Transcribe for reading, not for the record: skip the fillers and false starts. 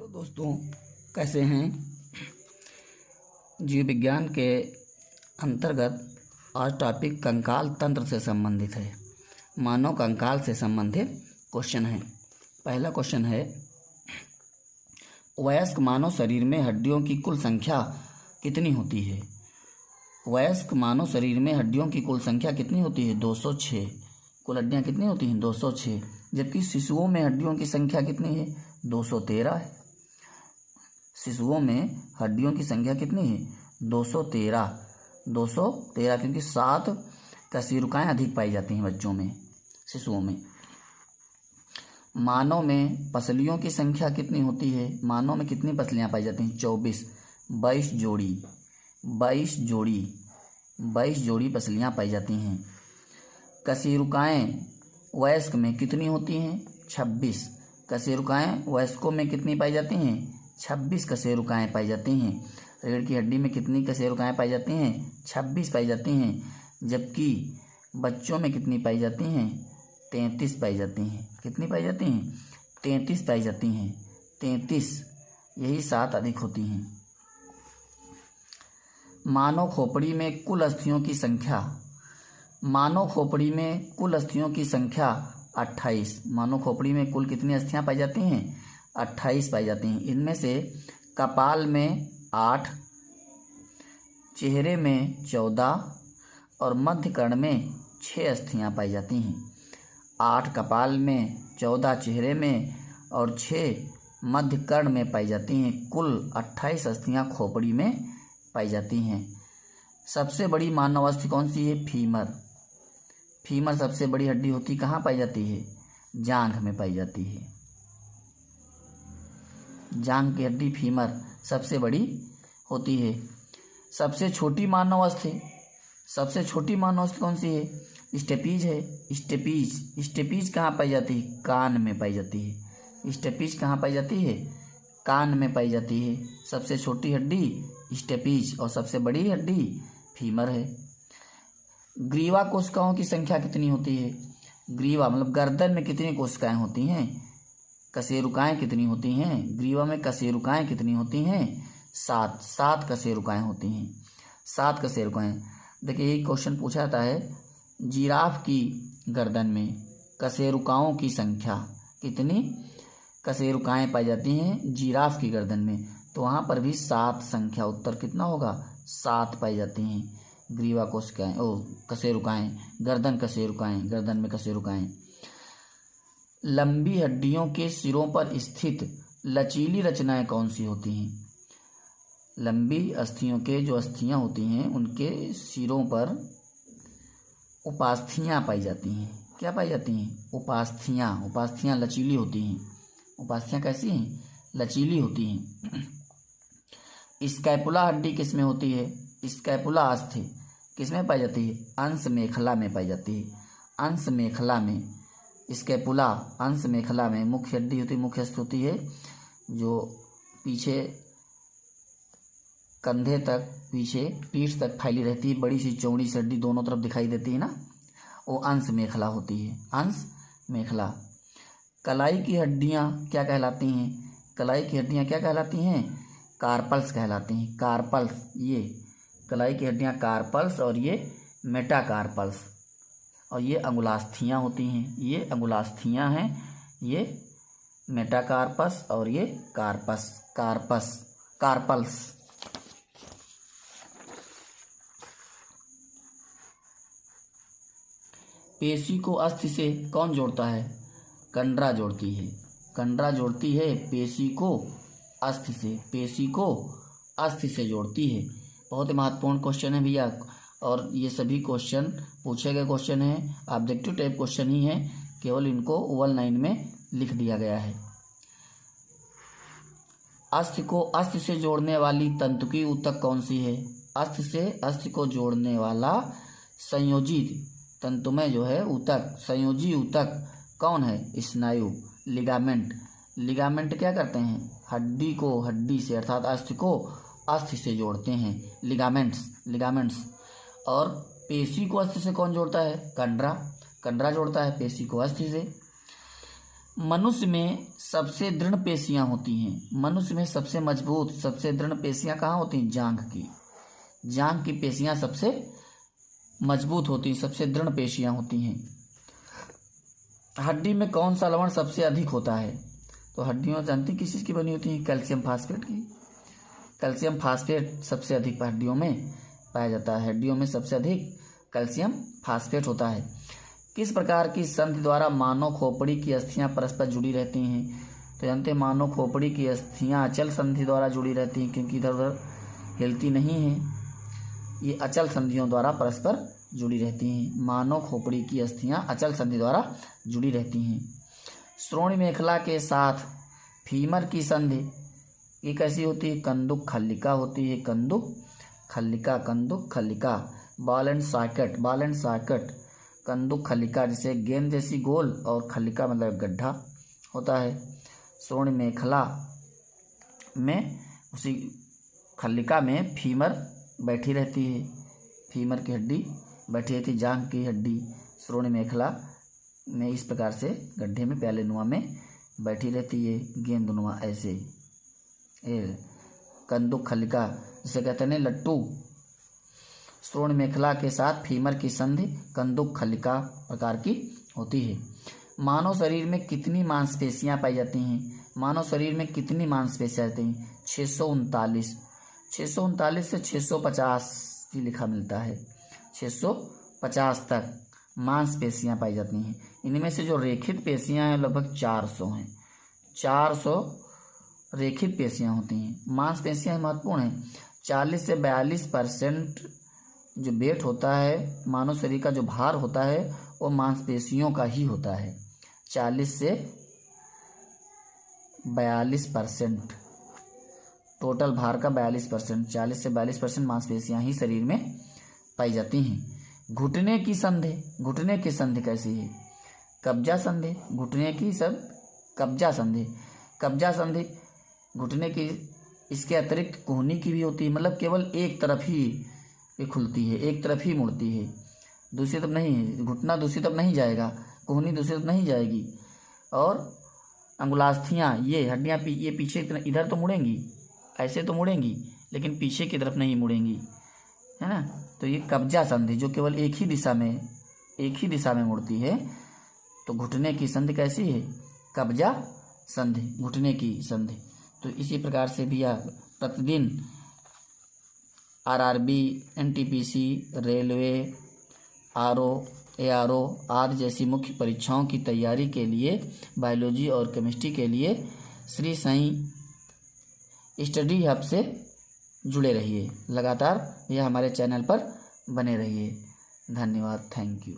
दोस्तों, कैसे हैं। जीव विज्ञान के अंतर्गत आज टॉपिक कंकाल तंत्र से संबंधित है। मानव कंकाल से संबंधित क्वेश्चन है। पहला क्वेश्चन है, वयस्क मानव शरीर में हड्डियों की कुल संख्या कितनी होती है। वयस्क मानव शरीर में हड्डियों की कुल संख्या कितनी होती है? 206। कुल हड्डियाँ कितनी होती हैं? 206। जबकि शिशुओं में हड्डियों की संख्या कितनी है? 213 है। शिशुओं में हड्डियों की संख्या कितनी है? 213 क्योंकि 7 कशेरुकाएँ अधिक पाई जाती हैं बच्चों में, शिशुओं में। मानव में पसलियों की संख्या कितनी होती है? मानव में कितनी पसलियाँ पाई जाती हैं? 24। 22 जोड़ी पसलियाँ पाई जाती हैं। कशेरुकाएँ वयस्क में कितनी होती हैं? 26। कशेरुकाएँ वयस्कों में कितनी पाई जाती हैं? 26 कशेरुकाएँ पाई जाती हैं। रीढ़ की हड्डी में कितनी कशेरुकाएँ पाई जाती हैं? 26 पाई जाती हैं। जबकि बच्चों में कितनी पाई जाती हैं? 33 पाई जाती हैं। कितनी पाई जाती हैं? 33 पाई जाती हैं। 33, यही 7 अधिक होती हैं। मानव खोपड़ी में कुल अस्थियों की संख्या। मानव खोपड़ी में कुल अस्थियों की संख्या 28। मानव खोपड़ी में कुल कितनी अस्थियां पाई जाती हैं? 28 पाई जाती हैं। इनमें से कपाल में 8, चेहरे में 14 और मध्य कर्ण में 6 अस्थियां पाई जाती हैं। 8 कपाल में, 14 चेहरे में और 6 मध्य कर्ण में पाई जाती हैं। कुल 28 अस्थियां खोपड़ी में पाई जाती हैं। सबसे बड़ी मानव अस्थि कौन सी है? फीमर। फीमर सबसे बड़ी हड्डी होती, कहाँ पाई जाती है? जांघ में पाई जाती है। जांघ की हड्डी फीमर सबसे बड़ी होती है। सबसे छोटी मानव अस्थि कौन सी है? स्टेपीज है। स्टेपीज कहाँ पाई जाती है? कान में पाई जाती है। स्टेपीज कहाँ पाई जाती है? कान में पाई जाती है। सबसे छोटी हड्डी स्टेपीज और सबसे बड़ी हड्डी फीमर है। ग्रीवा कोशिकाओं की संख्या कितनी होती है? ग्रीवा मतलब गर्दन में कितनी कोशिकाएं होती हैं? कशेरुकाएं कितनी होती हैं? ग्रीवा में कशेरुकाएं कितनी होती हैं? 7 कशेरुकाएं होती हैं। 7 कशेरुकाएं। देखिए, एक क्वेश्चन पूछा जाता है, जिराफ की गर्दन में कशेरुकाओं की संख्या कितनी कशेरुकाएं पाई जाती हैं जिराफ की गर्दन में? तो वहाँ पर भी 7 संख्या। उत्तर कितना होगा? 7 पाई जाती हैं ग्रीवा कोशिकाएं, कशेरुकाएं, गर्दन में कशेरुकाएं। लंबी हड्डियों के सिरों पर स्थित लचीली रचनाएं कौन सी होती हैं? लंबी अस्थियों के जो अस्थियां होती हैं उनके सिरों पर उपास्थियां पाई जाती हैं। क्या पाई जाती हैं? उपास्थियां लचीली होती हैं। उपास्थियां कैसी हैं? लचीली होती हैं। स्कैपुला हड्डी किसमें होती है? स्कैपुला अस्थि किसमें पाई जाती है? अंश मेखला में पाई जाती है। अंश मेखला में स्कैपुला अंश मेखला में मुख्य हड्डी होती है, मुख्य अस्थि होती है जो पीछे कंधे तक, पीछे पीठ तक फैली रहती है। बड़ी सी चौड़ी सी हड्डी दोनों तरफ दिखाई देती है ना, वो अंश मेखला होती है। अंश मेखला। कलाई की हड्डियाँ क्या कहलाती हैं? कलाई की हड्डियाँ क्या कहलाती हैं? कार्पल्स कहलाती हैं। कार्पल्स, ये कलाई की हड्डियाँ कार्पल्स और ये मेटाकार्पल्स, और ये अंगुलास्थियाँ होती हैं। ये अंगुलास्थियाँ हैं, ये मेटाकार्पस और ये कार्पल्स। पेशी को अस्थि से कौन जोड़ता है? कंडरा जोड़ती है। कंडरा जोड़ती है पेशी को अस्थि से। पेशी को अस्थि से जोड़ती है। बहुत ही महत्वपूर्ण क्वेश्चन है भैया, और ये सभी क्वेश्चन पूछे गए क्वेश्चन हैं, ऑब्जेक्टिव टाइप क्वेश्चन ही हैं, केवल इनको ओवल 9 में लिख दिया गया है। अस्थि को अस्थि से जोड़ने वाली तंतुकी ऊतक कौन सी है? अस्थि से अस्थि को जोड़ने वाला संयोजी तंतुमय जो है ऊतक, संयोजी ऊतक कौन है? स्नायु, लिगामेंट। लिगामेंट क्या करते हैं? हड्डी को हड्डी से अर्थात अस्थि को अस्थि से जोड़ते हैं, लिगामेंट्स। और पेशी को अस्थि से कौन जोड़ता है? कंडरा जोड़ता है पेशी को अस्थि से। मनुष्य में सबसे दृढ़ पेशियां होती हैं। मनुष्य में सबसे मजबूत, सबसे दृढ़ पेशियां कहाँ होती हैं? जांघ की। जांघ की पेशियां सबसे मजबूत होती हैं, सबसे दृढ़ पेशियां होती हैं। हड्डी में कौन सा लवण सबसे अधिक होता है? तो हड्डियों जानती किस चीज़ की बनी होती है? कैल्शियम फास्फेट की। कैल्शियम फास्फेट सबसे अधिक हड्डियों में पाया जाता है। हड्डियों में सबसे अधिक कैल्शियम फास्फेट होता है। किस प्रकार की संधि द्वारा मानव खोपड़ी की अस्थियां परस्पर जुड़ी रहती हैं? तो जानते हैं मानव खोपड़ी की अस्थियां अचल संधि द्वारा जुड़ी रहती हैं, क्योंकि इधर उधर हिलती नहीं हैं। ये अचल संधियों द्वारा परस्पर जुड़ी रहती हैं। मानव खोपड़ी की अस्थियां अचल संधि द्वारा जुड़ी रहती हैं। श्रोणि मेखला के साथ फीमर की संधि ये कैसी होती है? कंदुक खल्लिका होती है। कंदुक खल्लिका, कंदुक खल्लिका। Ball and socket, ball and socket. कंदुक खल्लिका जैसे गेंद जैसी गोल, और खल्लिका मतलब गड्ढा होता है। श्रोणि मेखला में, उसी खल्लिका में फीमर बैठी रहती है। फीमर की हड्डी बैठी रहती है, जांघ की हड्डी श्रोणि मेखला में इस प्रकार से गड्ढे में प्याले नुमा में बैठी रहती है, गेंद नुमा ऐसे। कंदुक खल्लिका जिसे कहते हैं लट्टू। श्रोणि मेखला के साथ फीमर की संधि कंदुक खल्लिका प्रकार की होती है। मानव शरीर में कितनी मांसपेशियां पाई जाती हैं? मानव शरीर में कितनी मांसपेशियां आती हैं? 639। 639 से 650 की लिखा मिलता है। 650 तक मांसपेशियां पाई जाती हैं। इनमें से जो रेखित पेशियां हैं लगभग 400 हैं। 400 रेखित पेशियां होती हैं। मांसपेशियां महत्वपूर्ण हैं। 40 से 42% जो वेट होता है, मानव शरीर का जो भार होता है, वो मांसपेशियों का ही होता है। 40 से 42%, टोटल भार का 42%, 40 से 42% मांसपेशियां ही शरीर में पाई जाती हैं। घुटने की संधि, घुटने की संधि कैसी है? कब्जा संधि। घुटने की कब्जा संधि। कब्जा संधि घुटने की, इसके अतिरिक्त कोहनी की भी होती है, मतलब केवल एक तरफ ही ये खुलती है, एक तरफ ही मुड़ती है, दूसरी तरफ नहीं। घुटना दूसरी तरफ नहीं जाएगा, कोहनी दूसरी तरफ नहीं जाएगी। और अंगुलास्थियाँ, ये हड्डियाँ ये पीछे इधर तो मुड़ेंगी, ऐसे तो मुड़ेंगी, लेकिन पीछे की तरफ नहीं मुड़ेंगी, है ना। तो ये कब्जा संधि जो केवल एक ही दिशा में मुड़ती है। तो घुटने की संधि कैसी है? कब्जा संधि, घुटने की संधि। तो इसी प्रकार से भी आप प्रतिदिन RRB, NTPC, railway, RO, ARO आदि जैसी मुख्य परीक्षाओं की तैयारी के लिए बायोलॉजी और केमिस्ट्री के लिए श्री साईं स्टडी हब से जुड़े रहिए। लगातार यह हमारे चैनल पर बने रहिए। धन्यवाद, थैंक यू।